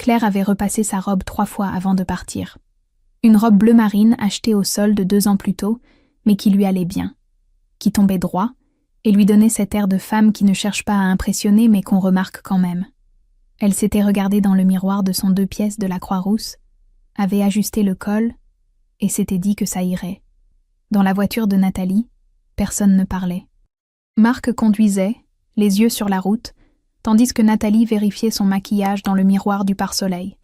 Claire avait repassé sa robe 3 fois avant de partir. Une robe bleu marine achetée au solde 2 ans plus tôt, mais qui lui allait bien, qui tombait droit et lui donnait cet air de femme qui ne cherche pas à impressionner mais qu'on remarque quand même. Elle s'était regardée dans le miroir de son 2 pièces de la Croix-Rousse, avait ajusté le col et s'était dit que ça irait. Dans la voiture de Nathalie, personne ne parlait. Marc conduisait, les yeux sur la route, tandis que Nathalie vérifiait son maquillage dans le miroir du pare-soleil.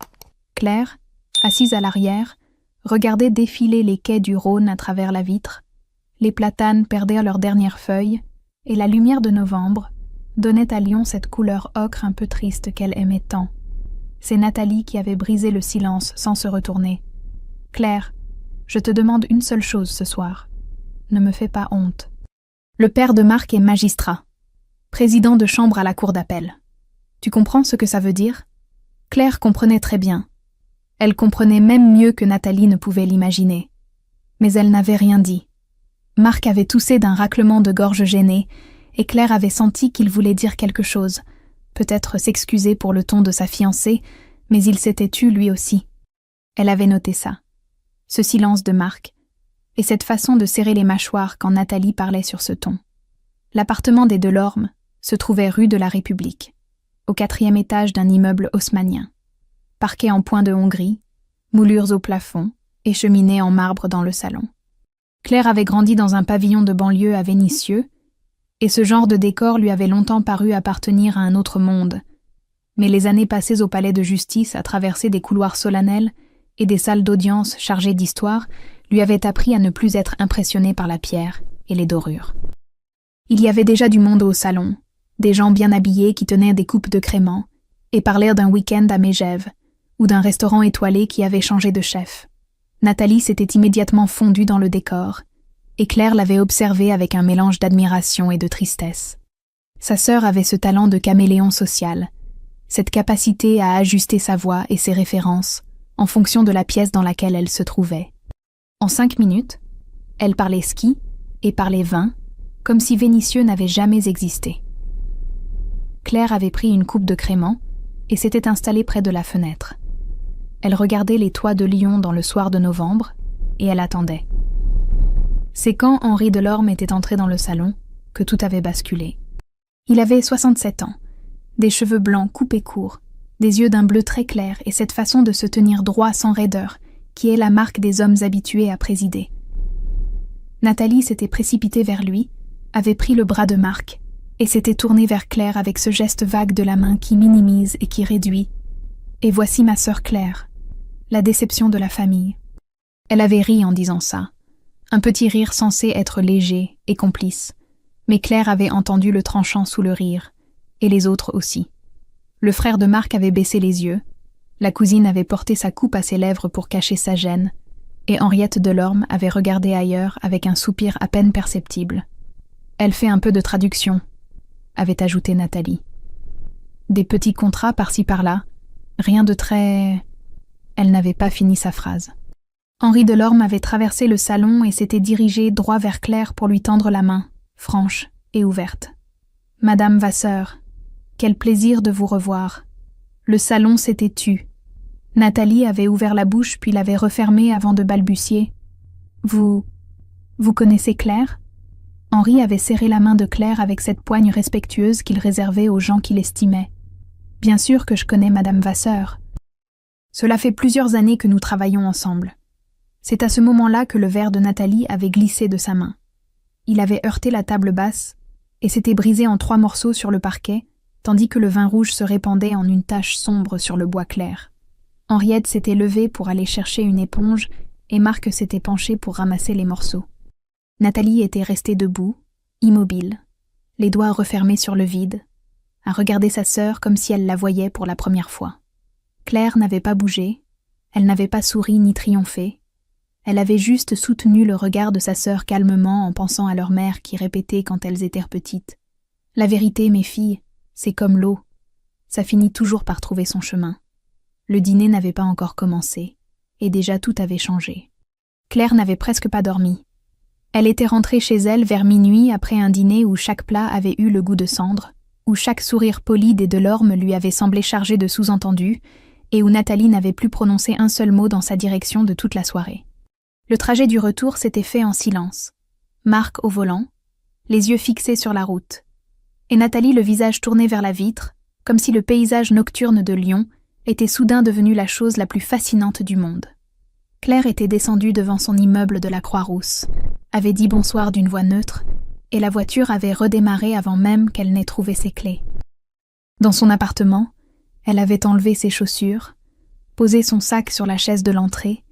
Claire, assise à l'arrière, regardait défiler les quais du Rhône à travers la vitre. Les platanes perdaient leurs dernières feuilles, et la lumière de novembre donnait à Lyon cette couleur ocre un peu triste qu'elle aimait tant. C'est Nathalie qui avait brisé le silence sans se retourner. « Claire, je te demande une seule chose ce soir. Ne me fais pas honte. » Le père de Marc est magistrat, président de chambre à la cour d'appel. Tu comprends ce que ça veut dire ? Claire comprenait très bien. Elle comprenait même mieux que Nathalie ne pouvait l'imaginer. Mais elle n'avait rien dit. Marc avait toussé d'un raclement de gorge gêné, et Claire avait senti qu'il voulait dire quelque chose, peut-être s'excuser pour le ton de sa fiancée, mais il s'était tu lui aussi. Elle avait noté ça. Ce silence de Marc, et cette façon de serrer les mâchoires quand Nathalie parlait sur ce ton. L'appartement des Delorme se trouvait rue de la République, au 4e étage d'un immeuble haussmannien. Parquet en point de Hongrie, moulures au plafond et cheminée en marbre dans le salon. Claire avait grandi dans un pavillon de banlieue à Vénissieux, et ce genre de décor lui avait longtemps paru appartenir à un autre monde. Mais les années passées au palais de justice à traverser des couloirs solennels et des salles d'audience chargées d'histoire lui avaient appris à ne plus être impressionné par la pierre et les dorures. Il y avait déjà du monde au salon, des gens bien habillés qui tenaient des coupes de crément et parlèrent d'un week-end à Mégève ou d'un restaurant étoilé qui avait changé de chef. Nathalie s'était immédiatement fondue dans le décor, et Claire l'avait observée avec un mélange d'admiration et de tristesse. Sa sœur avait ce talent de caméléon social, cette capacité à ajuster sa voix et ses références en fonction de la pièce dans laquelle elle se trouvait. En 5 minutes, elle parlait ski et parlait vin, comme si Vénissieux n'avait jamais existé. Claire avait pris une coupe de crément et s'était installée près de la fenêtre. Elle regardait les toits de Lyon dans le soir de novembre, et elle attendait. C'est quand Henri Delorme était entré dans le salon que tout avait basculé. Il avait 67 ans, des cheveux blancs coupés courts, des yeux d'un bleu très clair et cette façon de se tenir droit sans raideur, qui est la marque des hommes habitués à présider. Nathalie s'était précipitée vers lui, avait pris le bras de Marc, et s'était tournée vers Claire avec ce geste vague de la main qui minimise et qui réduit. « Et voici ma sœur Claire, la déception de la famille. » Elle avait ri en disant ça, un petit rire censé être léger et complice, mais Claire avait entendu le tranchant sous le rire, et les autres aussi. Le frère de Marc avait baissé les yeux, la cousine avait porté sa coupe à ses lèvres pour cacher sa gêne, et Henriette Delorme avait regardé ailleurs avec un soupir à peine perceptible. « Elle fait un peu de traduction », avait ajouté Nathalie. Des petits contrats par-ci par-là, rien de très... Elle n'avait pas fini sa phrase. Henri Delorme avait traversé le salon et s'était dirigé droit vers Claire pour lui tendre la main, franche et ouverte. « Madame Vasseur, quel plaisir de vous revoir. » Le salon s'était tu. Nathalie avait ouvert la bouche puis l'avait refermée avant de balbutier. « Vous connaissez Claire ?» Henri avait serré la main de Claire avec cette poigne respectueuse qu'il réservait aux gens qu'il estimait. « Bien sûr que je connais Madame Vasseur. Cela fait plusieurs années que nous travaillons ensemble. » C'est à ce moment-là que le verre de Nathalie avait glissé de sa main. Il avait heurté la table basse et s'était brisé en 3 morceaux sur le parquet, tandis que le vin rouge se répandait en une tache sombre sur le bois clair. Henriette s'était levée pour aller chercher une éponge et Marc s'était penché pour ramasser les morceaux. Nathalie était restée debout, immobile, les doigts refermés sur le vide, à regarder sa sœur comme si elle la voyait pour la première fois. Claire n'avait pas bougé, elle n'avait pas souri ni triomphé. Elle avait juste soutenu le regard de sa sœur calmement en pensant à leur mère qui répétait quand elles étaient petites. « La vérité, mes filles, c'est comme l'eau. Ça finit toujours par trouver son chemin. » Le dîner n'avait pas encore commencé, et déjà tout avait changé. Claire n'avait presque pas dormi. Elle était rentrée chez elle vers minuit après un dîner où chaque plat avait eu le goût de cendre, où chaque sourire poli des Delorme lui avait semblé chargé de sous-entendus, et où Nathalie n'avait plus prononcé un seul mot dans sa direction de toute la soirée. Le trajet du retour s'était fait en silence. Marc au volant, les yeux fixés sur la route, et Nathalie le visage tourné vers la vitre, comme si le paysage nocturne de Lyon était soudain devenu la chose la plus fascinante du monde. Claire était descendue devant son immeuble de la Croix-Rousse, avait dit bonsoir d'une voix neutre, et la voiture avait redémarré avant même qu'elle n'ait trouvé ses clés. Dans son appartement, elle avait enlevé ses chaussures, posé son sac sur la chaise de l'entrée,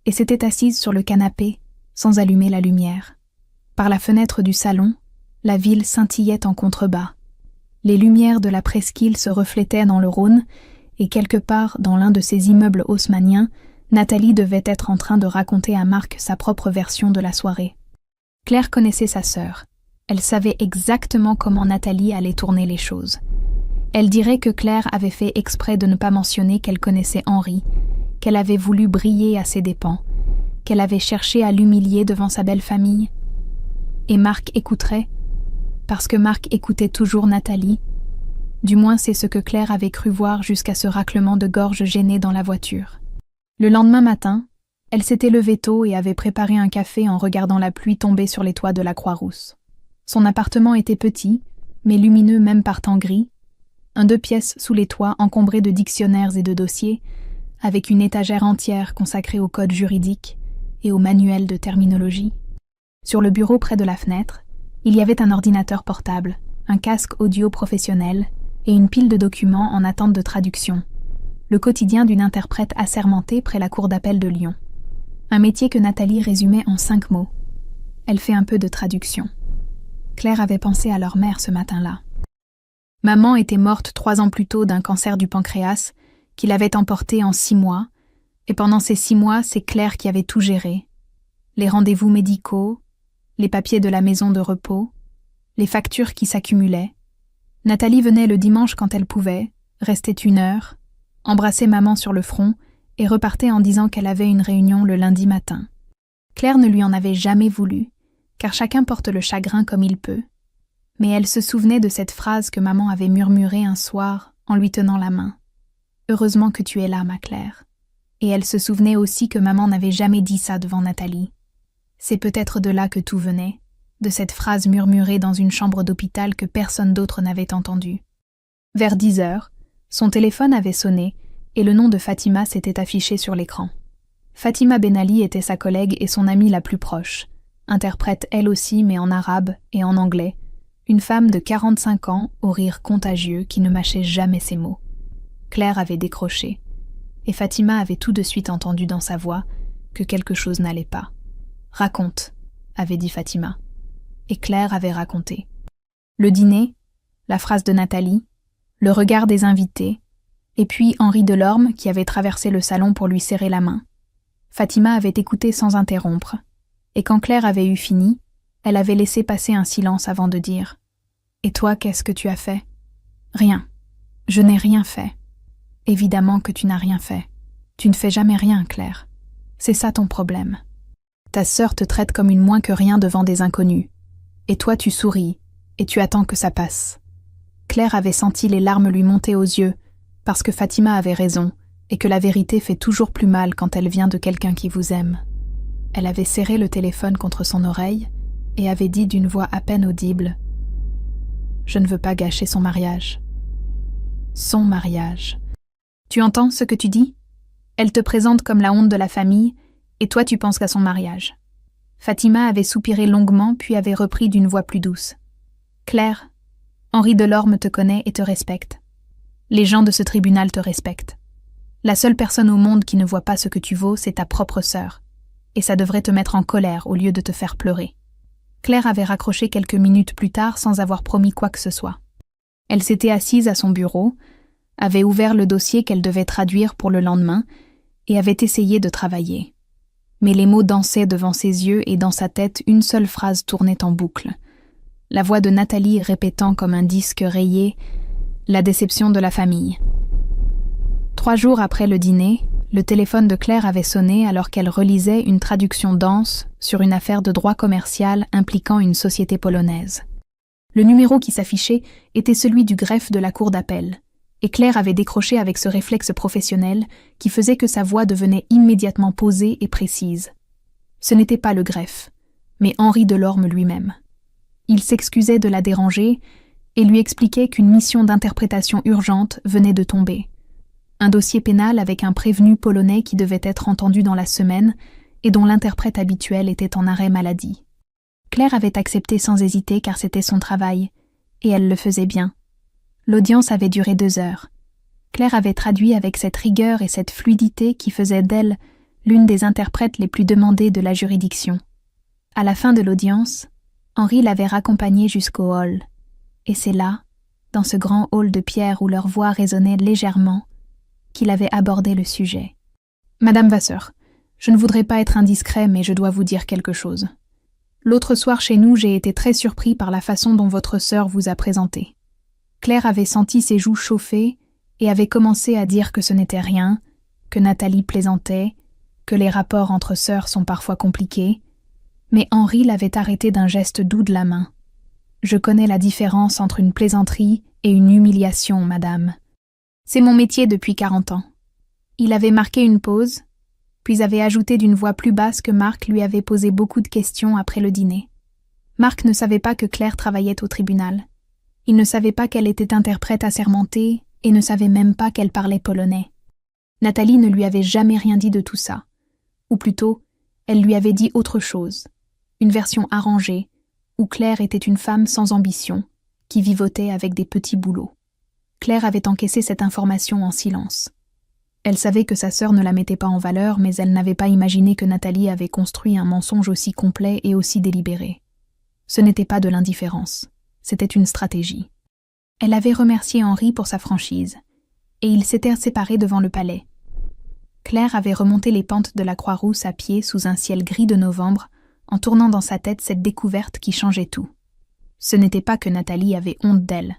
et s'était assise sur le canapé, sans allumer la lumière. Par la fenêtre du salon, la ville scintillait en contrebas. Les lumières de la presqu'île se reflétaient dans le Rhône, et quelque part dans l'un de ces immeubles haussmanniens, Nathalie devait être en train de raconter à Marc sa propre version de la soirée. Claire connaissait sa sœur. Elle savait exactement comment Nathalie allait tourner les choses. Elle dirait que Claire avait fait exprès de ne pas mentionner qu'elle connaissait Henri, qu'elle avait voulu briller à ses dépens, qu'elle avait cherché à l'humilier devant sa belle famille. Et Marc écouterait, parce que Marc écoutait toujours Nathalie. Du moins c'est ce que Claire avait cru voir jusqu'à ce raclement de gorge gêné dans la voiture. Le lendemain matin, elle s'était levée tôt et avait préparé un café en regardant la pluie tomber sur les toits de la Croix-Rousse. Son appartement était petit, mais lumineux même par temps gris, un 2 pièces sous les toits encombré de dictionnaires et de dossiers, avec une étagère entière consacrée au code juridique et au manuel de terminologie. Sur le bureau près de la fenêtre, il y avait un ordinateur portable, un casque audio professionnel et une pile de documents en attente de traduction. Le quotidien d'une interprète assermentée près la cour d'appel de Lyon. Un métier que Nathalie résumait en 5 mots. Elle fait un peu de traduction. Claire avait pensé à leur mère ce matin-là. Maman était morte 3 ans plus tôt d'un cancer du pancréas qui l'avait emportée en 6 mois, et pendant ces 6 mois, c'est Claire qui avait tout géré. Les rendez-vous médicaux, les papiers de la maison de repos, les factures qui s'accumulaient. Nathalie venait le dimanche quand elle pouvait, restait 1 heure, embrassait maman sur le front et repartait en disant qu'elle avait une réunion le lundi matin. Claire ne lui en avait jamais voulu, car chacun porte le chagrin comme il peut. Mais elle se souvenait de cette phrase que maman avait murmurée un soir en lui tenant la main. « Heureusement que tu es là, ma Claire. » Et elle se souvenait aussi que maman n'avait jamais dit ça devant Nathalie. C'est peut-être de là que tout venait, de cette phrase murmurée dans une chambre d'hôpital que personne d'autre n'avait entendue. Vers 10 heures, son téléphone avait sonné et le nom de Fatima s'était affiché sur l'écran. Fatima Ben Ali était sa collègue et son amie la plus proche, interprète elle aussi mais en arabe et en anglais, une femme de 45 ans au rire contagieux qui ne mâchait jamais ses mots. Claire avait décroché, et Fatima avait tout de suite entendu dans sa voix que quelque chose n'allait pas. « Raconte », avait dit Fatima, et Claire avait raconté. Le dîner, la phrase de Nathalie, le regard des invités, et puis Henri Delorme qui avait traversé le salon pour lui serrer la main. Fatima avait écouté sans interrompre, et quand Claire avait eu fini, elle avait laissé passer un silence avant de dire « Et toi, qu'est-ce que tu as fait ?»« Rien. Je n'ai rien fait. » »« Évidemment que tu n'as rien fait. Tu ne fais jamais rien, Claire. C'est ça ton problème. Ta sœur te traite comme une moins que rien devant des inconnus. Et toi, tu souris, et tu attends que ça passe. » Claire avait senti les larmes lui monter aux yeux, parce que Fatima avait raison, et que la vérité fait toujours plus mal quand elle vient de quelqu'un qui vous aime. Elle avait serré le téléphone contre son oreille, et avait dit d'une voix à peine audible « Je ne veux pas gâcher son mariage. » Son mariage. Tu entends ce que tu dis ? Elle te présente comme la honte de la famille, et toi tu penses qu'à son mariage. Fatima avait soupiré longuement, puis avait repris d'une voix plus douce. Claire, Henri Delorme te connaît et te respecte. Les gens de ce tribunal te respectent. La seule personne au monde qui ne voit pas ce que tu vaux, c'est ta propre sœur, et ça devrait te mettre en colère au lieu de te faire pleurer. Claire avait raccroché quelques minutes plus tard sans avoir promis quoi que ce soit. Elle s'était assise à son bureau, avait ouvert le dossier qu'elle devait traduire pour le lendemain et avait essayé de travailler. Mais les mots dansaient devant ses yeux et dans sa tête une seule phrase tournait en boucle. La voix de Nathalie répétant comme un disque rayé « La déception de la famille ». 3 jours après le dîner, le téléphone de Claire avait sonné alors qu'elle relisait une traduction dense sur une affaire de droit commercial impliquant une société polonaise. Le numéro qui s'affichait était celui du greffe de la cour d'appel, Et Claire avait décroché avec ce réflexe professionnel qui faisait que sa voix devenait immédiatement posée et précise. Ce n'était pas le greffe, mais Henri Delorme lui-même. Il s'excusait de la déranger et lui expliquait qu'une mission d'interprétation urgente venait de tomber. Un dossier pénal avec un prévenu polonais qui devait être entendu dans la semaine et dont l'interprète habituel était en arrêt maladie. Claire avait accepté sans hésiter car c'était son travail, et elle le faisait bien. L'audience avait duré 2 heures. Claire avait traduit avec cette rigueur et cette fluidité qui faisait d'elle l'une des interprètes les plus demandées de la juridiction. À la fin de l'audience, Henri l'avait raccompagnée jusqu'au hall. Et c'est là, dans ce grand hall de pierre où leur voix résonnait légèrement, qu'il avait abordé le sujet. « Madame Vasseur, je ne voudrais pas être indiscret, mais je dois vous dire quelque chose. L'autre soir chez nous, j'ai été très surpris par la façon dont votre sœur vous a présenté. Claire avait senti ses joues chauffer et avait commencé à dire que ce n'était rien, que Nathalie plaisantait, que les rapports entre sœurs sont parfois compliqués, mais Henri l'avait arrêté d'un geste doux de la main. « Je connais la différence entre une plaisanterie et une humiliation, madame. C'est mon métier depuis 40 ans. » Il avait marqué une pause, puis avait ajouté d'une voix plus basse que Marc lui avait posé beaucoup de questions après le dîner. Marc ne savait pas que Claire travaillait au tribunal. Il ne savait pas qu'elle était interprète assermentée et ne savait même pas qu'elle parlait polonais. Nathalie ne lui avait jamais rien dit de tout ça. Ou plutôt, elle lui avait dit autre chose, une version arrangée, où Claire était une femme sans ambition, qui vivotait avec des petits boulots. Claire avait encaissé cette information en silence. Elle savait que sa sœur ne la mettait pas en valeur, mais elle n'avait pas imaginé que Nathalie avait construit un mensonge aussi complet et aussi délibéré. Ce n'était pas de l'indifférence, c'était une stratégie. Elle avait remercié Henri pour sa franchise, et ils s'étaient séparés devant le palais. Claire avait remonté les pentes de la Croix-Rousse à pied sous un ciel gris de novembre, en tournant dans sa tête cette découverte qui changeait tout. Ce n'était pas que Nathalie avait honte d'elle,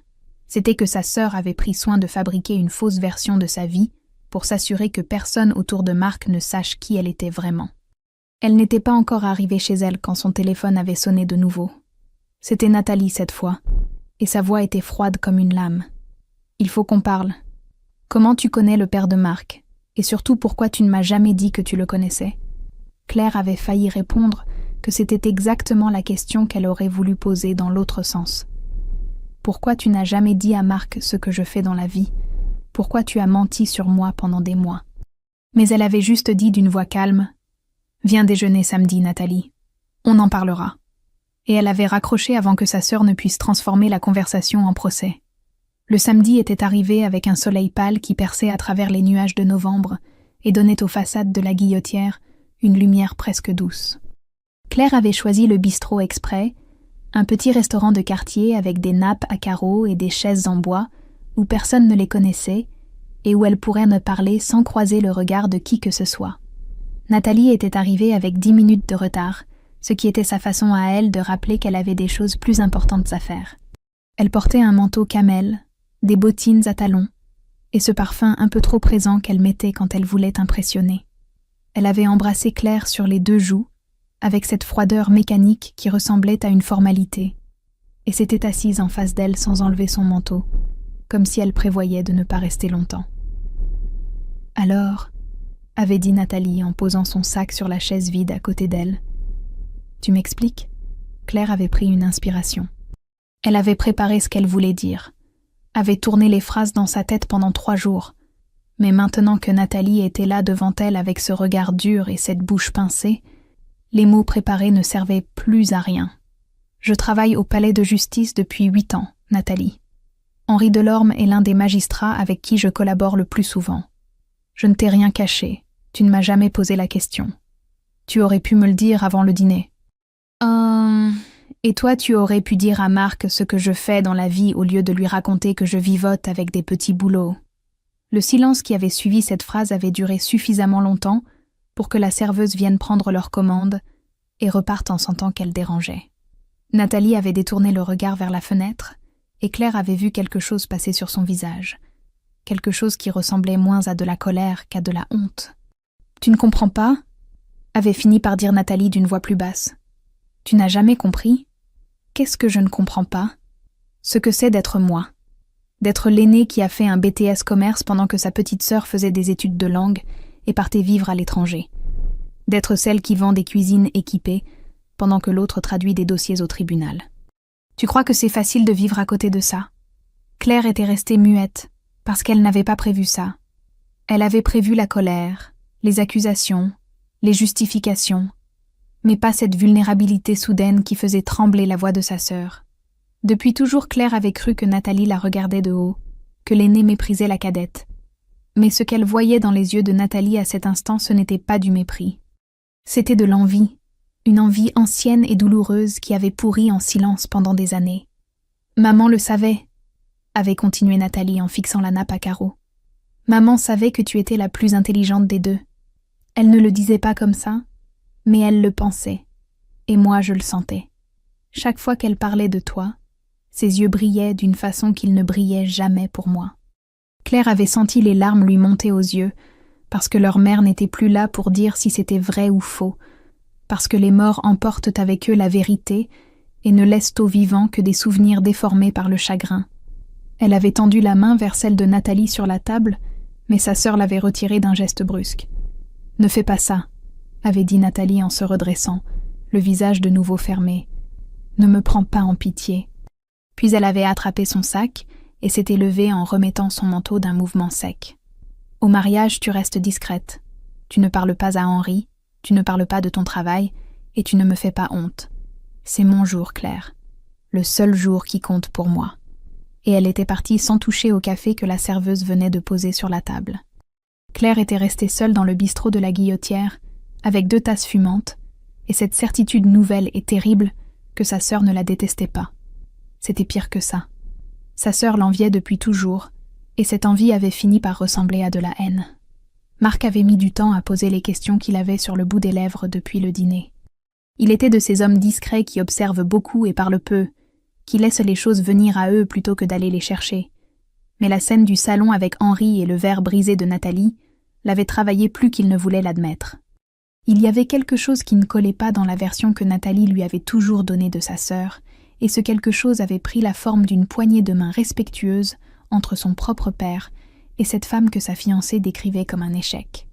c'était que sa sœur avait pris soin de fabriquer une fausse version de sa vie pour s'assurer que personne autour de Marc ne sache qui elle était vraiment. Elle n'était pas encore arrivée chez elle quand son téléphone avait sonné de nouveau. C'était Nathalie cette fois, et sa voix était froide comme une lame. « Il faut qu'on parle. Comment tu connais le père de Marc ? Et surtout pourquoi tu ne m'as jamais dit que tu le connaissais ?» Claire avait failli répondre que c'était exactement la question qu'elle aurait voulu poser dans l'autre sens. « Pourquoi tu n'as jamais dit à Marc ce que je fais dans la vie ? Pourquoi tu as menti sur moi pendant des mois ?» Mais elle avait juste dit d'une voix calme « Viens déjeuner samedi, Nathalie. On en parlera. » Et elle avait raccroché avant que sa sœur ne puisse transformer la conversation en procès. Le samedi était arrivé avec un soleil pâle qui perçait à travers les nuages de novembre et donnait aux façades de la Guillotière une lumière presque douce. Claire avait choisi le bistrot exprès, un petit restaurant de quartier avec des nappes à carreaux et des chaises en bois où personne ne les connaissait et où elle pourrait ne parler sans croiser le regard de qui que ce soit. Nathalie était arrivée avec 10 minutes de retard, ce qui était sa façon à elle de rappeler qu'elle avait des choses plus importantes à faire. Elle portait un manteau camel, des bottines à talons, et ce parfum un peu trop présent qu'elle mettait quand elle voulait impressionner. Elle avait embrassé Claire sur les 2 joues, avec cette froideur mécanique qui ressemblait à une formalité, et s'était assise en face d'elle sans enlever son manteau, comme si elle prévoyait de ne pas rester longtemps. « Alors, » avait dit Nathalie en posant son sac sur la chaise vide à côté d'elle. « Tu m'expliques ?» Claire avait pris une inspiration. Elle avait préparé ce qu'elle voulait dire, avait tourné les phrases dans sa tête pendant 3 jours, mais maintenant que Nathalie était là devant elle avec ce regard dur et cette bouche pincée, les mots préparés ne servaient plus à rien. « Je travaille au palais de justice depuis 8 ans, Nathalie. Henri Delorme est l'un des magistrats avec qui je collabore le plus souvent. Je ne t'ai rien caché, tu ne m'as jamais posé la question. Tu aurais pu me le dire avant le dîner. Et toi tu aurais pu dire à Marc ce que je fais dans la vie au lieu de lui raconter que je vivote avec des petits boulots. » Le silence qui avait suivi cette phrase avait duré suffisamment longtemps pour que la serveuse vienne prendre leur commande et reparte en sentant qu'elle dérangeait. Nathalie avait détourné le regard vers la fenêtre et Claire avait vu quelque chose passer sur son visage, quelque chose qui ressemblait moins à de la colère qu'à de la honte. « Tu ne comprends pas ?» avait fini par dire Nathalie d'une voix plus basse. « Tu n'as jamais compris ? Qu'est-ce que je ne comprends pas ? Ce que c'est d'être moi. d'être l'aînée qui a fait un BTS commerce pendant que sa petite sœur faisait des études de langue et partait vivre à l'étranger, d'être celle qui vend des cuisines équipées pendant que l'autre traduit des dossiers au tribunal. Tu crois que c'est facile de vivre à côté de ça? Claire était restée muette parce qu'elle n'avait pas prévu ça. Elle avait prévu la colère, les accusations, les justifications, mais pas cette vulnérabilité soudaine qui faisait trembler la voix de sa sœur. Depuis toujours, Claire avait cru que Nathalie la regardait de haut, que l'aînée méprisait la cadette. Mais ce qu'elle voyait dans les yeux de Nathalie à cet instant, ce n'était pas du mépris. C'était de l'envie, une envie ancienne et douloureuse qui avait pourri en silence pendant des années. « Maman le savait », avait continué Nathalie en fixant la nappe à carreaux. « Maman savait que tu étais la plus intelligente des deux. Elle ne le disait pas comme ça, mais elle le pensait, et moi je le sentais. Chaque fois qu'elle parlait de toi, ses yeux brillaient d'une façon qu'ils ne brillaient jamais pour moi. » Claire avait senti les larmes lui monter aux yeux, parce que leur mère n'était plus là pour dire si c'était vrai ou faux, parce que les morts emportent avec eux la vérité et ne laissent aux vivants que des souvenirs déformés par le chagrin. Elle avait tendu la main vers celle de Nathalie sur la table, mais sa sœur l'avait retirée d'un geste brusque. « Ne fais pas ça », avait dit Nathalie en se redressant, le visage de nouveau fermé. « Ne me prends pas en pitié. » Puis elle avait attrapé son sac et s'était levée en remettant son manteau d'un mouvement sec. « Au mariage, tu restes discrète. Tu ne parles pas à Henri, tu ne parles pas de ton travail et tu ne me fais pas honte. C'est mon jour, Claire. Le seul jour qui compte pour moi. » Et elle était partie sans toucher au café que la serveuse venait de poser sur la table. Claire était restée seule dans le bistrot de la Guillotière, avec 2 tasses fumantes, et cette certitude nouvelle et terrible que sa sœur ne la détestait pas. C'était pire que ça. Sa sœur l'enviait depuis toujours, et cette envie avait fini par ressembler à de la haine. Marc avait mis du temps à poser les questions qu'il avait sur le bout des lèvres depuis le dîner. Il était de ces hommes discrets qui observent beaucoup et parlent peu, qui laissent les choses venir à eux plutôt que d'aller les chercher. Mais la scène du salon avec Henri et le verre brisé de Nathalie l'avait travaillé plus qu'il ne voulait l'admettre. Il y avait quelque chose qui ne collait pas dans la version que Nathalie lui avait toujours donnée de sa sœur, et ce quelque chose avait pris la forme d'une poignée de main respectueuse entre son propre père et cette femme que sa fiancée décrivait comme un échec.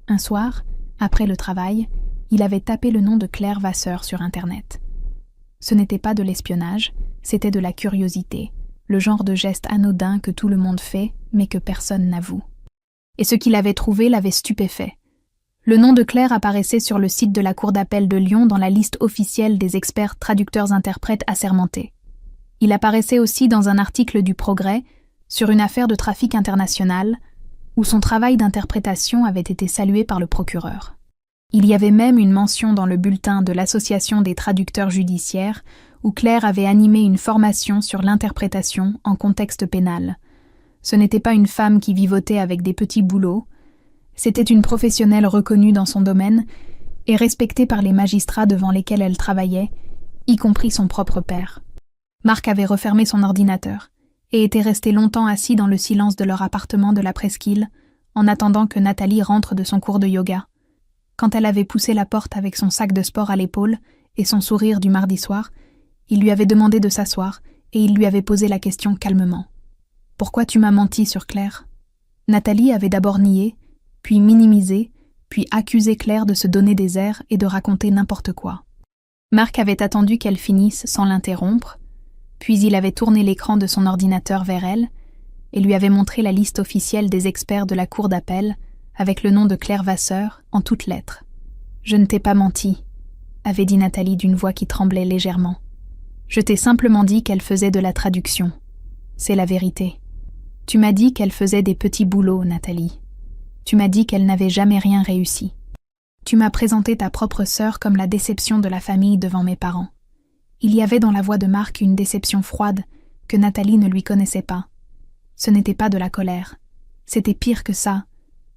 Un soir, après le travail, il avait tapé le nom de Claire Vasseur sur Internet. Ce n'était pas de l'espionnage, c'était de la curiosité, le genre de geste anodin que tout le monde fait, mais que personne n'avoue. Et ce qu'il avait trouvé l'avait stupéfait. Le nom de Claire apparaissait sur le site de la Cour d'appel de Lyon dans la liste officielle des experts traducteurs-interprètes assermentés. Il apparaissait aussi dans un article du Progrès sur une affaire de trafic international, où son travail d'interprétation avait été salué par le procureur. Il y avait même une mention dans le bulletin de l'Association des traducteurs judiciaires où Claire avait animé une formation sur l'interprétation en contexte pénal. Ce n'était pas une femme qui vivotait avec des petits boulots, c'était une professionnelle reconnue dans son domaine et respectée par les magistrats devant lesquels elle travaillait, y compris son propre père. Marc avait refermé son ordinateur et était resté longtemps assis dans le silence de leur appartement de la presqu'île en attendant que Nathalie rentre de son cours de yoga. Quand elle avait poussé la porte avec son sac de sport à l'épaule et son sourire du mardi soir, il lui avait demandé de s'asseoir et il lui avait posé la question calmement. « Pourquoi tu m'as menti sur Claire ?» Nathalie avait d'abord nié, puis minimisé, puis accusé Claire de se donner des airs et de raconter n'importe quoi. Marc avait attendu qu'elle finisse sans l'interrompre, puis il avait tourné l'écran de son ordinateur vers elle et lui avait montré la liste officielle des experts de la cour d'appel avec le nom de Claire Vasseur en toutes lettres. « Je ne t'ai pas menti », avait dit Nathalie d'une voix qui tremblait légèrement. « Je t'ai simplement dit qu'elle faisait de la traduction. C'est la vérité. Tu m'as dit qu'elle faisait des petits boulots, Nathalie. Tu m'as dit qu'elle n'avait jamais rien réussi. Tu m'as présenté ta propre sœur comme la déception de la famille devant mes parents. Il y avait dans la voix de Marc une déception froide que Nathalie ne lui connaissait pas. Ce n'était pas de la colère. C'était pire que ça.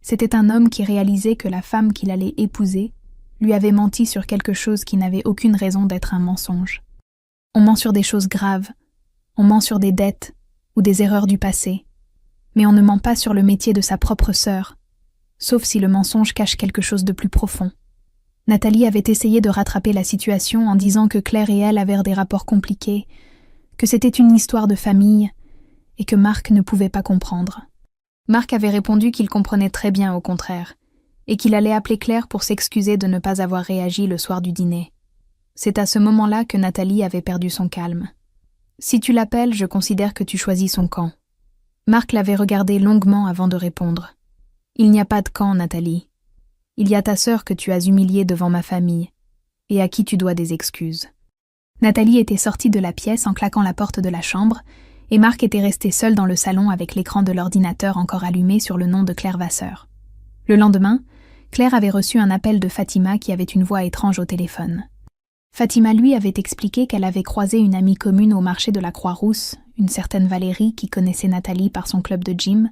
C'était un homme qui réalisait que la femme qu'il allait épouser lui avait menti sur quelque chose qui n'avait aucune raison d'être un mensonge. On ment sur des choses graves, on ment sur des dettes ou des erreurs du passé, mais on ne ment pas sur le métier de sa propre sœur, sauf si le mensonge cache quelque chose de plus profond. Nathalie avait essayé de rattraper la situation en disant que Claire et elle avaient des rapports compliqués, que c'était une histoire de famille, et que Marc ne pouvait pas comprendre. Marc avait répondu qu'il comprenait très bien au contraire, et qu'il allait appeler Claire pour s'excuser de ne pas avoir réagi le soir du dîner. C'est à ce moment-là que Nathalie avait perdu son calme. « Si tu l'appelles, je considère que tu choisis son camp. » Marc l'avait regardé longuement avant de répondre. « Il n'y a pas de camp, Nathalie. Il y a ta sœur que tu as humiliée devant ma famille, et à qui tu dois des excuses. » Nathalie était sortie de la pièce en claquant la porte de la chambre, et Marc était resté seul dans le salon avec l'écran de l'ordinateur encore allumé sur le nom de Claire Vasseur. Le lendemain, Claire avait reçu un appel de Fatima qui avait une voix étrange au téléphone. Fatima lui avait expliqué qu'elle avait croisé une amie commune au marché de la Croix-Rousse, une certaine Valérie qui connaissait Nathalie par son club de gym,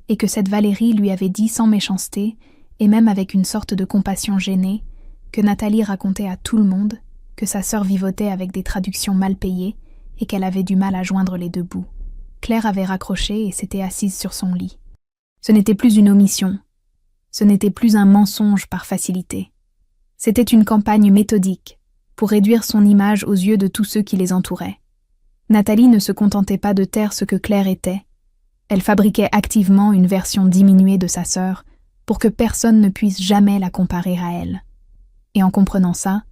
et que cette Valérie lui avait dit sans méchanceté, et même avec une sorte de compassion gênée, que Nathalie racontait à tout le monde que sa sœur vivotait avec des traductions mal payées et qu'elle avait du mal à joindre les deux bouts. Claire avait raccroché et s'était assise sur son lit. Ce n'était plus une omission. Ce n'était plus un mensonge par facilité. C'était une campagne méthodique pour réduire son image aux yeux de tous ceux qui les entouraient. Nathalie ne se contentait pas de taire ce que Claire était. Elle fabriquait activement une version diminuée de sa sœur pour que personne ne puisse jamais la comparer à elle. Et en comprenant ça,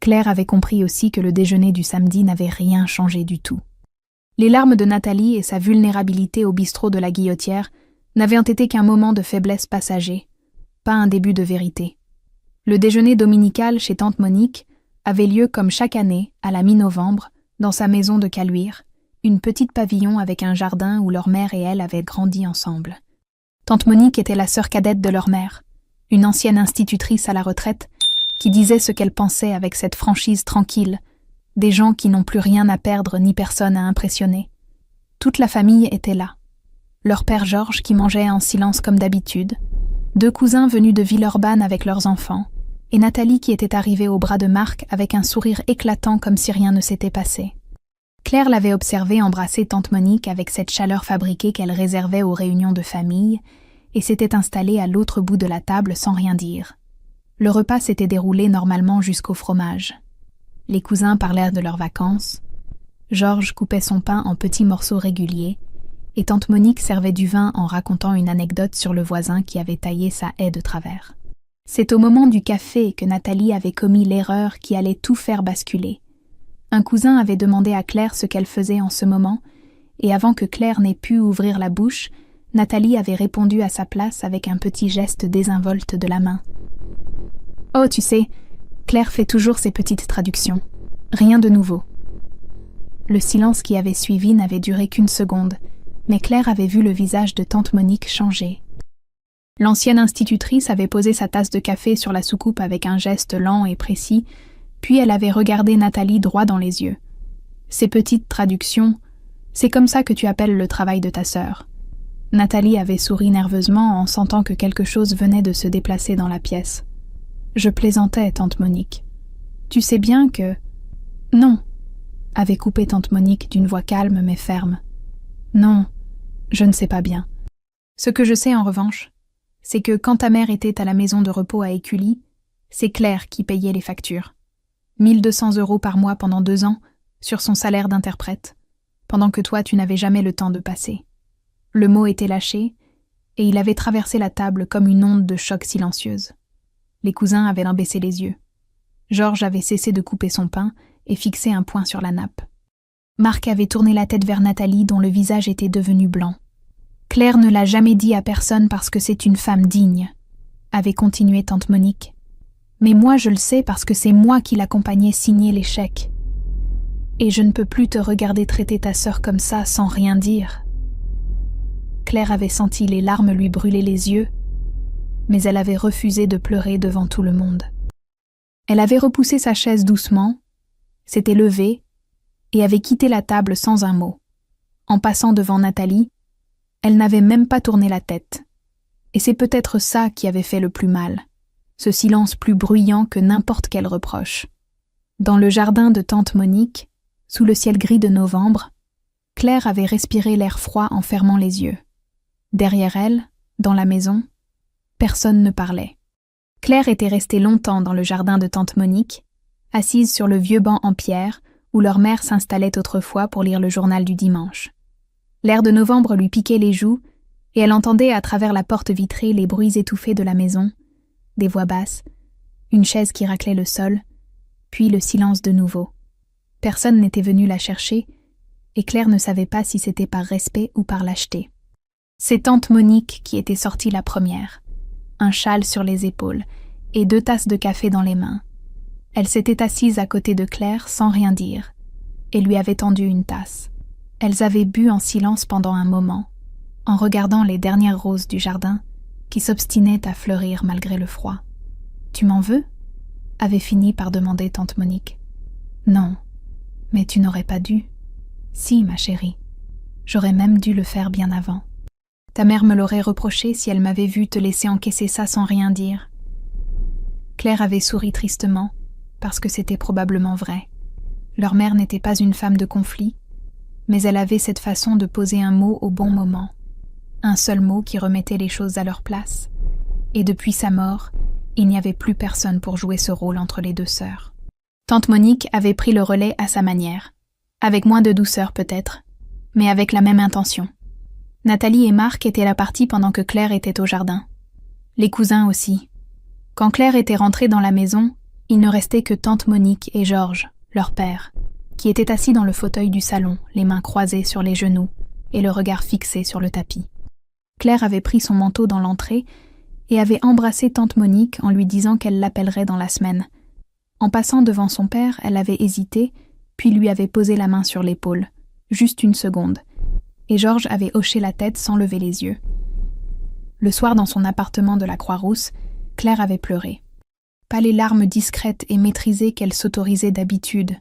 Claire avait compris aussi que le déjeuner du samedi n'avait rien changé du tout. Les larmes de Nathalie et sa vulnérabilité au bistrot de la Guillotière n'avaient été qu'un moment de faiblesse passager, pas un début de vérité. Le déjeuner dominical chez tante Monique avait lieu comme chaque année, à la mi-novembre, dans sa maison de Caluire, une petite pavillon avec un jardin où leur mère et elle avaient grandi ensemble. Tante Monique était la sœur cadette de leur mère, une ancienne institutrice à la retraite, qui disait ce qu'elle pensait avec cette franchise tranquille, des gens qui n'ont plus rien à perdre ni personne à impressionner. Toute la famille était là. Leur père Georges qui mangeait en silence comme d'habitude, 2 cousins venus de Villeurbanne avec leurs enfants, et Nathalie qui était arrivée au bras de Marc avec un sourire éclatant comme si rien ne s'était passé. Claire l'avait observée embrasser tante Monique avec cette chaleur fabriquée qu'elle réservait aux réunions de famille, et s'était installée à l'autre bout de la table sans rien dire. Le repas s'était déroulé normalement jusqu'au fromage. Les cousins parlèrent de leurs vacances. Georges coupait son pain en petits morceaux réguliers, et tante Monique servait du vin en racontant une anecdote sur le voisin qui avait taillé sa haie de travers. C'est au moment du café que Nathalie avait commis l'erreur qui allait tout faire basculer. Un cousin avait demandé à Claire ce qu'elle faisait en ce moment, et avant que Claire n'ait pu ouvrir la bouche, Nathalie avait répondu à sa place avec un petit geste désinvolte de la main. « Oh, tu sais, Claire fait toujours ses petites traductions. Rien de nouveau. » Le silence qui avait suivi n'avait duré qu'1 seconde, mais Claire avait vu le visage de tante Monique changer. L'ancienne institutrice avait posé sa tasse de café sur la soucoupe avec un geste lent et précis, puis elle avait regardé Nathalie droit dans les yeux. « Ces petites traductions, c'est comme ça que tu appelles le travail de ta sœur. » Nathalie avait souri nerveusement en sentant que quelque chose venait de se déplacer dans la pièce. « Je plaisantais, tante Monique. Tu sais bien que... » « Non, » avait coupé tante Monique d'une voix calme mais ferme. « Non, je ne sais pas bien. Ce que je sais en revanche, c'est que quand ta mère était à la maison de repos à Écully, c'est Claire qui payait les factures. 1 200 € par mois pendant 2 ans, sur son salaire d'interprète, pendant que toi tu n'avais jamais le temps de passer. Le mot était lâché, et il avait traversé la table comme une onde de choc silencieuse. Les cousins avaient baissé les yeux. Georges avait cessé de couper son pain et fixé un poing sur la nappe. Marc avait tourné la tête vers Nathalie dont le visage était devenu blanc. « Claire ne l'a jamais dit à personne parce que c'est une femme digne, » avait continué tante Monique. « Mais moi je le sais parce que c'est moi qui l'accompagnais signer les chèques. Et je ne peux plus te regarder traiter ta sœur comme ça sans rien dire. » Claire avait senti les larmes lui brûler les yeux, mais elle avait refusé de pleurer devant tout le monde. Elle avait repoussé sa chaise doucement, s'était levée et avait quitté la table sans un mot. En passant devant Nathalie, elle n'avait même pas tourné la tête. Et c'est peut-être ça qui avait fait le plus mal, ce silence plus bruyant que n'importe quel reproche. Dans le jardin de tante Monique, sous le ciel gris de novembre, Claire avait respiré l'air froid en fermant les yeux. Derrière elle, dans la maison, personne ne parlait. Claire était restée longtemps dans le jardin de tante Monique, assise sur le vieux banc en pierre où leur mère s'installait autrefois pour lire le journal du dimanche. L'air de novembre lui piquait les joues, et elle entendait à travers la porte vitrée les bruits étouffés de la maison, des voix basses, une chaise qui raclait le sol, puis le silence de nouveau. Personne n'était venu la chercher, et Claire ne savait pas si c'était par respect ou par lâcheté. C'est tante Monique qui était sortie la première, un châle sur les épaules et 2 tasses de café dans les mains. Elle s'était assise à côté de Claire sans rien dire, et lui avait tendu une tasse. Elles avaient bu en silence pendant un moment, en regardant les dernières roses du jardin qui s'obstinaient à fleurir malgré le froid. « Tu m'en veux ?» avait fini par demander tante Monique. « Non, mais tu n'aurais pas dû. »« Si, ma chérie. J'aurais même dû le faire bien avant. Ta mère me l'aurait reproché si elle m'avait vu te laisser encaisser ça sans rien dire. » Claire avait souri tristement, parce que c'était probablement vrai. Leur mère n'était pas une femme de conflit, mais elle avait cette façon de poser un mot au bon moment, un seul mot qui remettait les choses à leur place, et depuis sa mort, il n'y avait plus personne pour jouer ce rôle entre les 2 sœurs. Tante Monique avait pris le relais à sa manière, avec moins de douceur peut-être, mais avec la même intention. Nathalie et Marc étaient la partie pendant que Claire était au jardin. Les cousins aussi. Quand Claire était rentrée dans la maison, il ne restait que tante Monique et Georges, leur père, qui étaient assis dans le fauteuil du salon, les mains croisées sur les genoux et le regard fixé sur le tapis. Claire avait pris son manteau dans l'entrée et avait embrassé tante Monique en lui disant qu'elle l'appellerait dans la semaine. En passant devant son père, elle avait hésité, puis lui avait posé la main sur l'épaule, juste une seconde, et Georges avait hoché la tête sans lever les yeux. Le soir, dans son appartement de la Croix-Rousse, Claire avait pleuré. Pas les larmes discrètes et maîtrisées qu'elle s'autorisait d'habitude,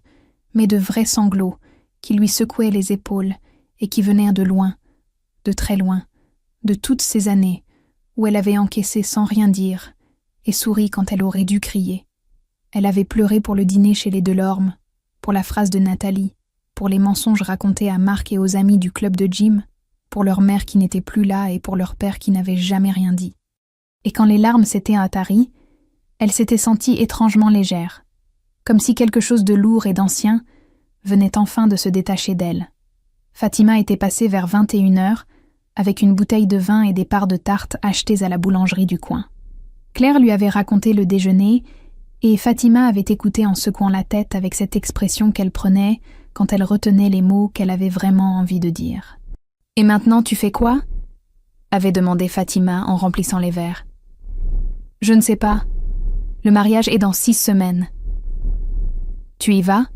mais de vrais sanglots qui lui secouaient les épaules et qui venaient de loin, de très loin, de toutes ces années où elle avait encaissé sans rien dire et souri quand elle aurait dû crier. Elle avait pleuré pour le dîner chez les Delorme, pour la phrase de Nathalie, pour les mensonges racontés à Marc et aux amis du club de gym, pour leur mère qui n'était plus là et pour leur père qui n'avait jamais rien dit. Et quand les larmes s'étaient attaries, elle s'était sentie étrangement légère, comme si quelque chose de lourd et d'ancien venait enfin de se détacher d'elle. Fatima était passée vers 21h, avec une bouteille de vin et des parts de tarte achetées à la boulangerie du coin. Claire lui avait raconté le déjeuner, et Fatima avait écouté en secouant la tête avec cette expression qu'elle prenait quand elle retenait les mots qu'elle avait vraiment envie de dire. « Et maintenant, tu fais quoi ?» avait demandé Fatima en remplissant les verres. « Je ne sais pas. Le mariage est dans 6 semaines. »« Tu y vas ?»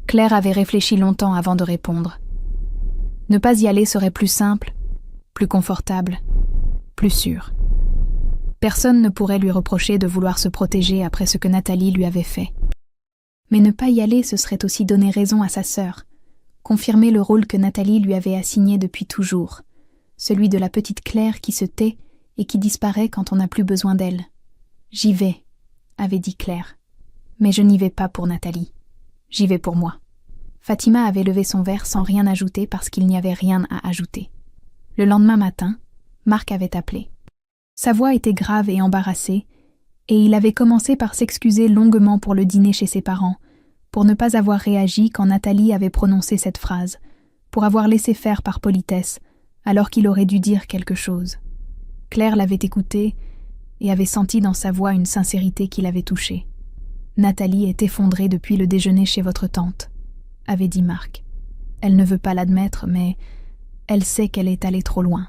Claire avait réfléchi longtemps avant de répondre. Ne pas y aller serait plus simple, plus confortable, plus sûr. Personne ne pourrait lui reprocher de vouloir se protéger après ce que Nathalie lui avait fait. Mais ne pas y aller, ce serait aussi donner raison à sa sœur, confirmer le rôle que Nathalie lui avait assigné depuis toujours, celui de la petite Claire qui se tait et qui disparaît quand on n'a plus besoin d'elle. « J'y vais », avait dit Claire. « Mais je n'y vais pas pour Nathalie. J'y vais pour moi. » Fatima avait levé son verre sans rien ajouter parce qu'il n'y avait rien à ajouter. Le lendemain matin, Marc avait appelé. Sa voix était grave et embarrassée, et il avait commencé par s'excuser longuement pour le dîner chez ses parents, pour ne pas avoir réagi quand Nathalie avait prononcé cette phrase, pour avoir laissé faire par politesse, alors qu'il aurait dû dire quelque chose. Claire l'avait écouté et avait senti dans sa voix une sincérité qui l'avait touchée. « Nathalie est effondrée depuis le déjeuner chez votre tante », avait dit Marc. Elle ne veut pas l'admettre, mais elle sait qu'elle est allée trop loin.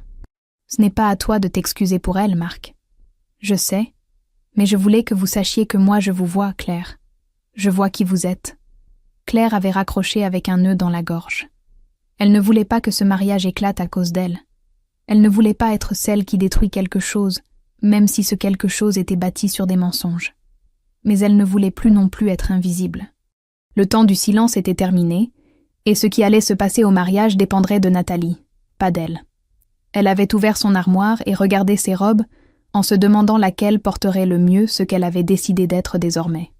Ce n'est pas à toi de t'excuser pour elle, Marc. Je sais, mais je voulais que vous sachiez que moi je vous vois, Claire. Je vois qui vous êtes. Claire avait raccroché avec un nœud dans la gorge. Elle ne voulait pas que ce mariage éclate à cause d'elle. Elle ne voulait pas être celle qui détruit quelque chose, même si ce quelque chose était bâti sur des mensonges. Mais elle ne voulait plus non plus être invisible. Le temps du silence était terminé, et ce qui allait se passer au mariage dépendrait de Nathalie, pas d'elle. Elle avait ouvert son armoire et regardé ses robes, en se demandant laquelle porterait le mieux ce qu'elle avait décidé d'être désormais.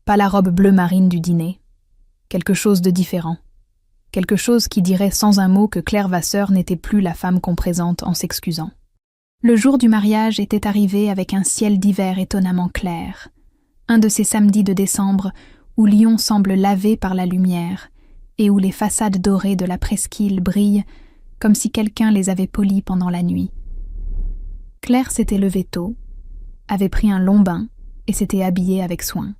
Pas la robe bleu marine du dîner. Quelque chose de différent. Quelque chose qui dirait sans un mot que Claire Vasseur n'était plus la femme qu'on présente en s'excusant. Le jour du mariage était arrivé avec un ciel d'hiver étonnamment clair. Un de ces samedis de décembre où Lyon semble lavé par la lumière, et où les façades dorées de la presqu'île brillent comme si quelqu'un les avait polies pendant la nuit. Claire s'était levée tôt, avait pris un long bain et s'était habillée avec soin.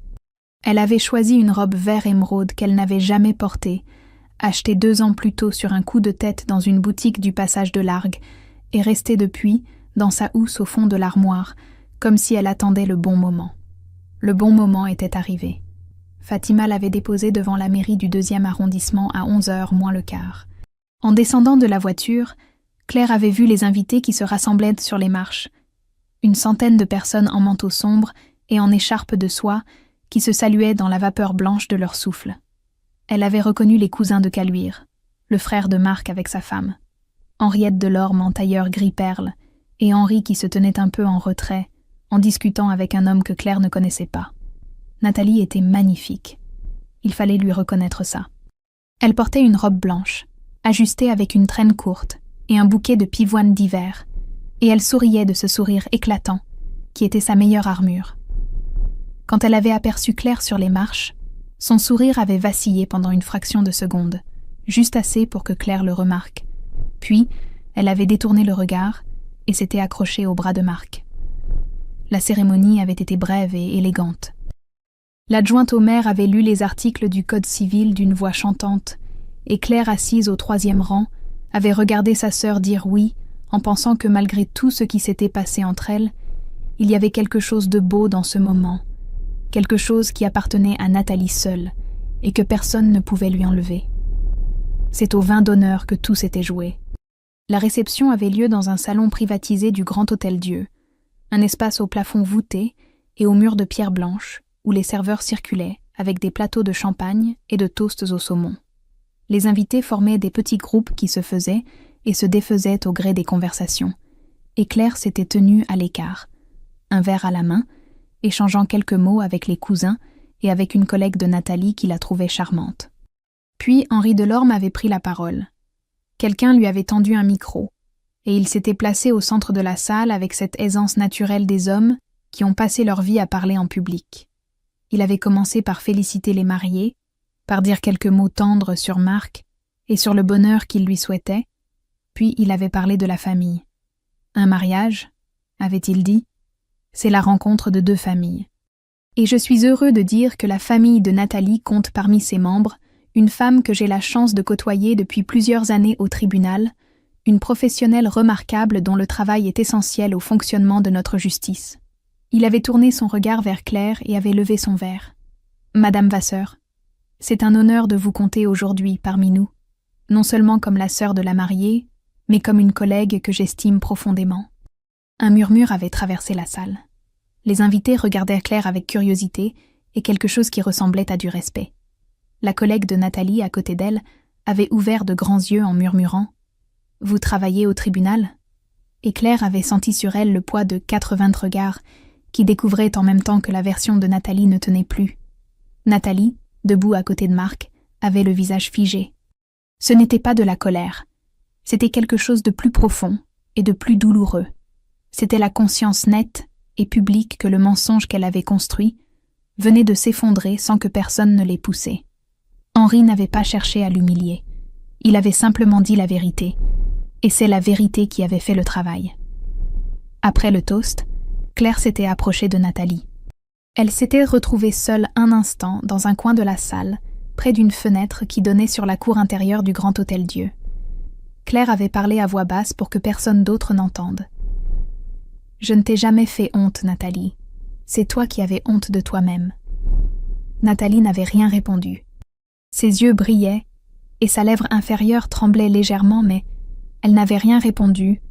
Elle avait choisi une robe vert émeraude qu'elle n'avait jamais portée, achetée 2 ans plus tôt sur un coup de tête dans une boutique du passage de Largue, et restée depuis dans sa housse au fond de l'armoire, comme si elle attendait le bon moment. Le bon moment était arrivé. Fatima l'avait déposée devant la mairie du 2e arrondissement à 11h moins le quart. En descendant de la voiture, Claire avait vu les invités qui se rassemblaient sur les marches. Une centaine de personnes en manteau sombre et en écharpe de soie qui se saluaient dans la vapeur blanche de leur souffle. Elle avait reconnu les cousins de Caluire, le frère de Marc avec sa femme, Henriette Delorme en tailleur gris-perle, et Henri qui se tenait un peu en retrait, en discutant avec un homme que Claire ne connaissait pas. Nathalie était magnifique. Il fallait lui reconnaître ça. Elle portait une robe blanche, ajustée avec une traîne courte et un bouquet de pivoine d'hiver, et elle souriait de ce sourire éclatant, qui était sa meilleure armure. Quand elle avait aperçu Claire sur les marches, son sourire avait vacillé pendant une fraction de seconde, juste assez pour que Claire le remarque. Puis, elle avait détourné le regard et s'était accrochée au bras de Marc. La cérémonie avait été brève et élégante. L'adjointe au maire avait lu les articles du Code civil d'une voix chantante, et Claire, assise au 3e rang, avait regardé sa sœur dire oui, en pensant que malgré tout ce qui s'était passé entre elles, il y avait quelque chose de beau dans ce moment, quelque chose qui appartenait à Nathalie seule, et que personne ne pouvait lui enlever. C'est au vin d'honneur que tout s'était joué. La réception avait lieu dans un salon privatisé du Grand Hôtel-Dieu, un espace au plafond voûté et aux murs de pierre blanche, où les serveurs circulaient avec des plateaux de champagne et de toasts au saumon. Les invités formaient des petits groupes qui se faisaient et se défaisaient au gré des conversations, et Claire s'était tenue à l'écart, un verre à la main, échangeant quelques mots avec les cousins et avec une collègue de Nathalie qui la trouvait charmante. Puis Henri Delorme avait pris la parole. Quelqu'un lui avait tendu un micro, et il s'était placé au centre de la salle avec cette aisance naturelle des hommes qui ont passé leur vie à parler en public. Il avait commencé par féliciter les mariés, par dire quelques mots tendres sur Marc et sur le bonheur qu'il lui souhaitait, puis il avait parlé de la famille. Un mariage, avait-il dit, c'est la rencontre de 2 familles. Et je suis heureux de dire que la famille de Nathalie compte parmi ses membres une femme que j'ai la chance de côtoyer depuis plusieurs années au tribunal, une professionnelle remarquable dont le travail est essentiel au fonctionnement de notre justice. Il avait tourné son regard vers Claire et avait levé son verre. « Madame Vasseur, c'est un honneur de vous compter aujourd'hui parmi nous, non seulement comme la sœur de la mariée, mais comme une collègue que j'estime profondément. » Un murmure avait traversé la salle. Les invités regardèrent Claire avec curiosité et quelque chose qui ressemblait à du respect. La collègue de Nathalie, à côté d'elle, avait ouvert de grands yeux en murmurant « Vous travaillez au tribunal ?» Et Claire avait senti sur elle le poids de 80 regards qui découvraient en même temps que la version de Nathalie ne tenait plus. Nathalie, debout à côté de Marc, avait le visage figé. Ce n'était pas de la colère. C'était quelque chose de plus profond et de plus douloureux. C'était la conscience nette et publique que le mensonge qu'elle avait construit venait de s'effondrer sans que personne ne l'ait poussé. Henri n'avait pas cherché à l'humilier. Il avait simplement dit la vérité, et c'est la vérité qui avait fait le travail. Après le toast, Claire s'était approchée de Nathalie. Elle s'était retrouvée seule un instant dans un coin de la salle, près d'une fenêtre qui donnait sur la cour intérieure du Grand Hôtel-Dieu. Claire avait parlé à voix basse pour que personne d'autre n'entende. « Je ne t'ai jamais fait honte, Nathalie. C'est toi qui avais honte de toi-même. » Nathalie n'avait rien répondu. Ses yeux brillaient, et sa lèvre inférieure tremblait légèrement, mais elle n'avait rien répondu,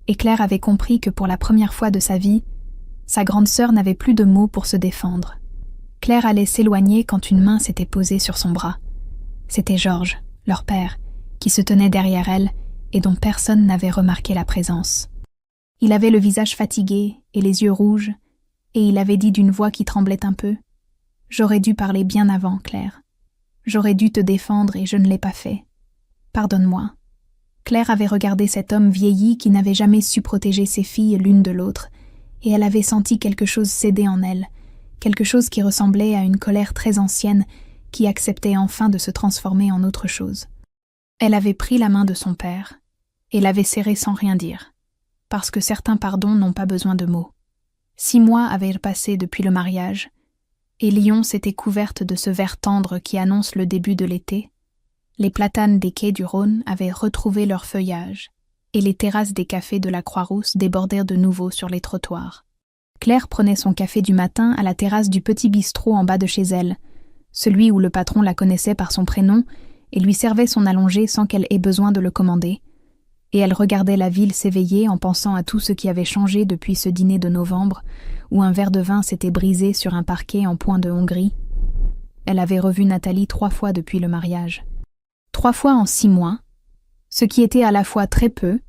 et Claire avait compris que pour la première fois de sa vie, sa grande sœur n'avait plus de mots pour se défendre. Claire allait s'éloigner quand une main s'était posée sur son bras. C'était Georges, leur père, qui se tenait derrière elle et dont personne n'avait remarqué la présence. Il avait le visage fatigué et les yeux rouges, et il avait dit d'une voix qui tremblait un peu « J'aurais dû parler bien avant, Claire. J'aurais dû te défendre et je ne l'ai pas fait. Pardonne-moi. » Claire avait regardé cet homme vieilli qui n'avait jamais su protéger ses filles l'une de l'autre, et elle avait senti quelque chose céder en elle, quelque chose qui ressemblait à une colère très ancienne qui acceptait enfin de se transformer en autre chose. Elle avait pris la main de son père et l'avait serrée sans rien dire, parce que certains pardons n'ont pas besoin de mots. 6 mois avaient passé depuis le mariage, et Lyon s'était couverte de ce vert tendre qui annonce le début de l'été. Les platanes des quais du Rhône avaient retrouvé leur feuillage, et les terrasses des cafés de la Croix-Rousse débordèrent de nouveau sur les trottoirs. Claire prenait son café du matin à la terrasse du petit bistrot en bas de chez elle, celui où le patron la connaissait par son prénom et lui servait son allongé sans qu'elle ait besoin de le commander, et elle regardait la ville s'éveiller en pensant à tout ce qui avait changé depuis ce dîner de novembre, où un verre de vin s'était brisé sur un parquet en point de Hongrie. Elle avait revu Nathalie 3 fois depuis le mariage. 3 fois en 6 mois, ce qui était à la fois très peu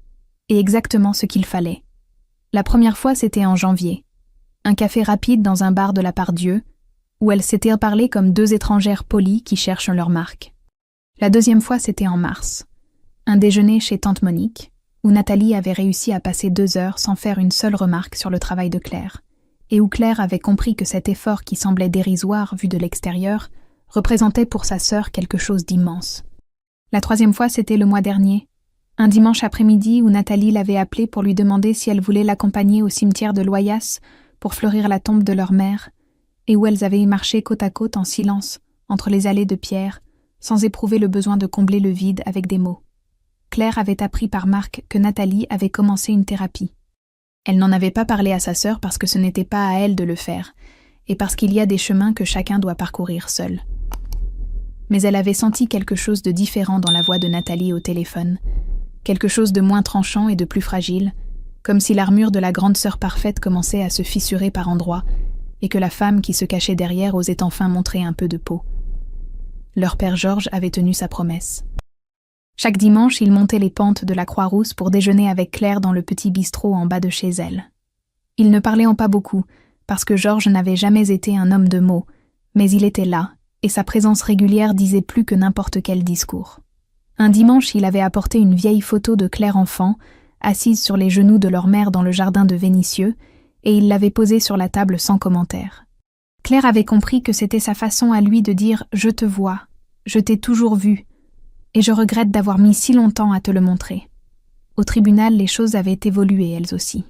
et exactement ce qu'il fallait. La première fois, c'était en janvier. Un café rapide dans un bar de la Part-Dieu, où elles s'étaient parlé comme 2 étrangères polies qui cherchent leur marque. La deuxième fois, c'était en mars. Un déjeuner chez Tante Monique, où Nathalie avait réussi à passer 2 heures sans faire une seule remarque sur le travail de Claire, et où Claire avait compris que cet effort qui semblait dérisoire vu de l'extérieur représentait pour sa sœur quelque chose d'immense. La troisième fois, c'était le mois dernier, un dimanche après-midi où Nathalie l'avait appelée pour lui demander si elle voulait l'accompagner au cimetière de Loyasse pour fleurir la tombe de leur mère, et où elles avaient marché côte à côte en silence, entre les allées de pierre, sans éprouver le besoin de combler le vide avec des mots. Claire avait appris par Marc que Nathalie avait commencé une thérapie. Elle n'en avait pas parlé à sa sœur parce que ce n'était pas à elle de le faire, et parce qu'il y a des chemins que chacun doit parcourir seul. Mais elle avait senti quelque chose de différent dans la voix de Nathalie au téléphone, quelque chose de moins tranchant et de plus fragile, comme si l'armure de la grande sœur parfaite commençait à se fissurer par endroits, et que la femme qui se cachait derrière osait enfin montrer un peu de peau. Leur père Georges avait tenu sa promesse. Chaque dimanche, il montait les pentes de la Croix-Rousse pour déjeuner avec Claire dans le petit bistrot en bas de chez elle. Ils ne parlaient pas beaucoup, parce que Georges n'avait jamais été un homme de mots, mais il était là, et sa présence régulière disait plus que n'importe quel discours. Un dimanche, il avait apporté une vieille photo de Claire enfant, assise sur les genoux de leur mère dans le jardin de Vénissieux, et il l'avait posée sur la table sans commentaire. Claire avait compris que c'était sa façon à lui de dire « Je te vois, je t'ai toujours vu, et je regrette d'avoir mis si longtemps à te le montrer. » Au tribunal, les choses avaient évolué elles aussi.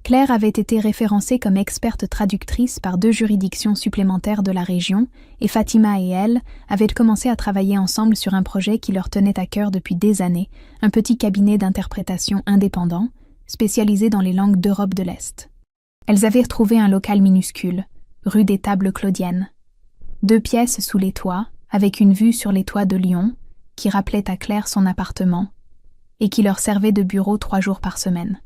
Claire avait été référencée comme experte traductrice par 2 juridictions supplémentaires de la région, et Fatima et elle avaient commencé à travailler ensemble sur un projet qui leur tenait à cœur depuis des années, un petit cabinet d'interprétation indépendant, spécialisé dans les langues d'Europe de l'Est. Elles avaient retrouvé un local minuscule, rue des Tables Claudiennes. 2 pièces sous les toits, avec une vue sur les toits de Lyon, qui rappelait à Claire son appartement, et qui leur servait de bureau 3 jours par semaine.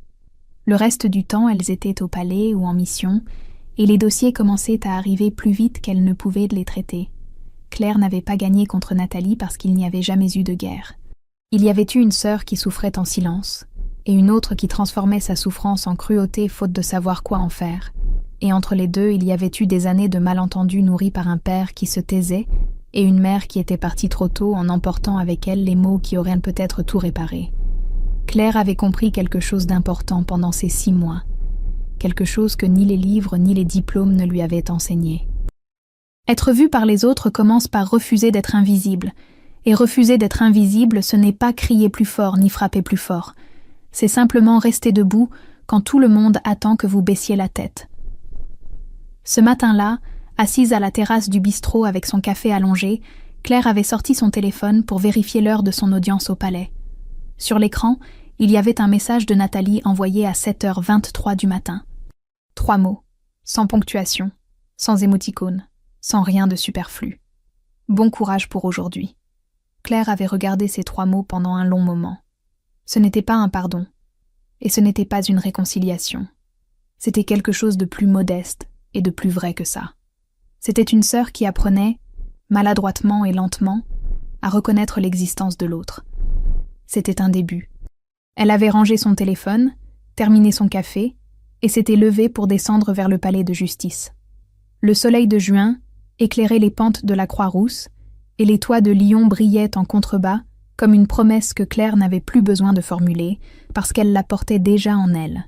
Le reste du temps, elles étaient au palais ou en mission, et les dossiers commençaient à arriver plus vite qu'elles ne pouvaient les traiter. Claire n'avait pas gagné contre Nathalie parce qu'il n'y avait jamais eu de guerre. Il y avait eu une sœur qui souffrait en silence, et une autre qui transformait sa souffrance en cruauté faute de savoir quoi en faire. Et entre les deux, il y avait eu des années de malentendus nourris par un père qui se taisait, et une mère qui était partie trop tôt en emportant avec elle les mots qui auraient peut-être tout réparé. Claire avait compris quelque chose d'important pendant ces 6 mois, quelque chose que ni les livres ni les diplômes ne lui avaient enseigné. Être vue par les autres commence par refuser d'être invisible, et refuser d'être invisible, ce n'est pas crier plus fort ni frapper plus fort, c'est simplement rester debout quand tout le monde attend que vous baissiez la tête. Ce matin-là, assise à la terrasse du bistrot avec son café allongé, Claire avait sorti son téléphone pour vérifier l'heure de son audience au palais. Sur l'écran, il y avait un message de Nathalie envoyé à 7h23 du matin. 3 mots, sans ponctuation, sans émoticône, sans rien de superflu. Bon courage pour aujourd'hui. Claire avait regardé ces 3 mots pendant un long moment. Ce n'était pas un pardon, et ce n'était pas une réconciliation. C'était quelque chose de plus modeste et de plus vrai que ça. C'était une sœur qui apprenait, maladroitement et lentement, à reconnaître l'existence de l'autre. C'était un début. Elle avait rangé son téléphone, terminé son café, et s'était levée pour descendre vers le palais de justice. Le soleil de juin éclairait les pentes de la Croix-Rousse, et les toits de Lyon brillaient en contrebas comme une promesse que Claire n'avait plus besoin de formuler, parce qu'elle la portait déjà en elle.